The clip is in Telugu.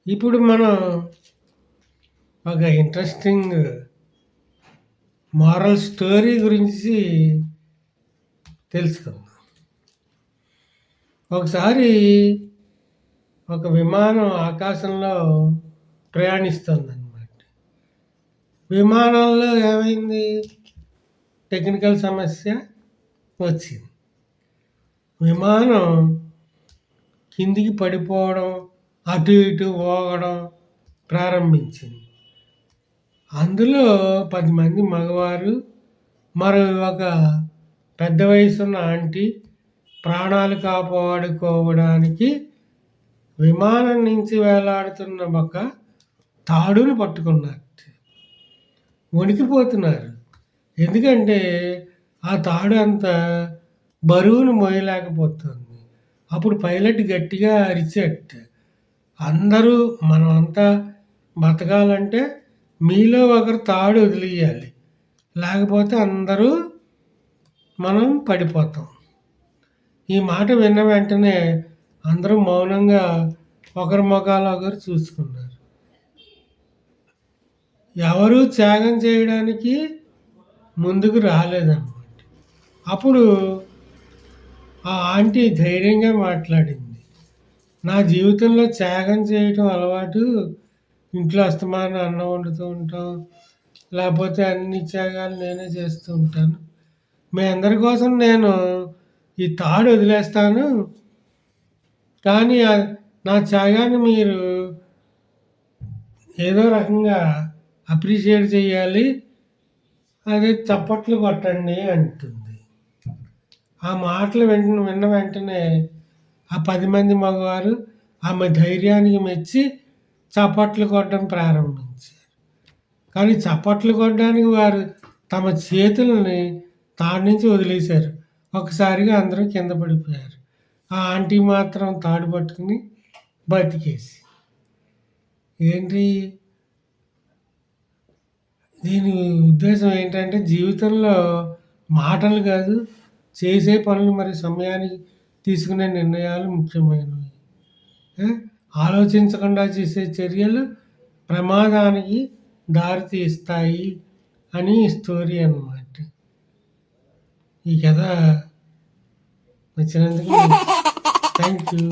ఇప్పుడు మనం ఒక ఇంట్రెస్టింగ్ మారల్ స్టోరీ గురించి తెలుసుకుందాం. ఒకసారి ఒక విమానం ఆకాశంలో ప్రయాణిస్తుందన్నమాట. విమానంలో ఏమైంది? టెక్నికల్ సమస్య వచ్చింది. విమానం కిందికి పడిపోవడం, అటు ఇటు ఊగడం ప్రారంభించింది. అందులో 10 మంది మగవారు, మరో ఒక పెద్ద వయసున్న ఆంటీ ప్రాణాలు కాపాడుకోవడానికి విమానం నుంచి వేలాడుతున్న ఒక తాడును పట్టుకున్నారు. వణికిపోతున్నారు. ఎందుకంటే ఆ తాడు అంత బరువును మోయలేకపోతుంది. అప్పుడు పైలట్ గట్టిగా అరిచాడట. అందరూ మనమంతా బతకాలంటే మీలో ఒకరు తాడు వదిలేయాలి. లేకపోతే అందరూ మనం పడిపోతాం. ఈ మాట విన్న వెంటనే అందరూ మౌనంగా ఒకరి ముఖాలు ఒకరు చూసుకున్నారు. ఎవరూ త్యాగం చేయడానికి ముందుకు రాలేదన్నమాట. అప్పుడు ఆ ఆంటీ ధైర్యంగా మాట్లాడింది. నా జీవితంలో త్యాగం చేయటం అలవాటు. ఇంట్లో అస్తమానం అన్నం వండుతూ ఉంటాం. లేకపోతే అన్ని త్యాగాలు నేనే చేస్తూ ఉంటాను. మీ అందరి కోసం నేను ఈ తాడు వదిలేస్తాను. కానీ నా త్యాగాన్ని మీరు ఏదో రకంగా అప్రిషియేట్ చేయాలి. అదే చప్పట్లు కొట్టండి అంటుంది. ఆ మాటలు విన్న వెంటనే ఆ 10 మంది మగవారు ఆమె ధైర్యానికి మెచ్చి చప్పట్లు కొట్టడం ప్రారంభించారు. కానీ చప్పట్లు కొట్టడానికి వారు తమ చేతులని తాడు నుంచి వదిలేశారు. ఒకసారిగా అందరూ కింద పడిపోయారు. ఆ ఆంటీ మాత్రం తాడు పట్టుకుని బతికేసి. ఏంటి దీని ఉద్దేశం ఏంటంటే జీవితంలో మాటలు కాదు, చేసే పనులు మరి సమయానికి తీసుకునే నిర్ణయాలు ముఖ్యమైనవి. ఆలోచించకుండా చేసే చర్యలు ప్రమాదానికి దారితీస్తాయి అని స్టోరీ అన్నమాట. ఈ కథ నచ్చినందుకు థ్యాంక్ యూ.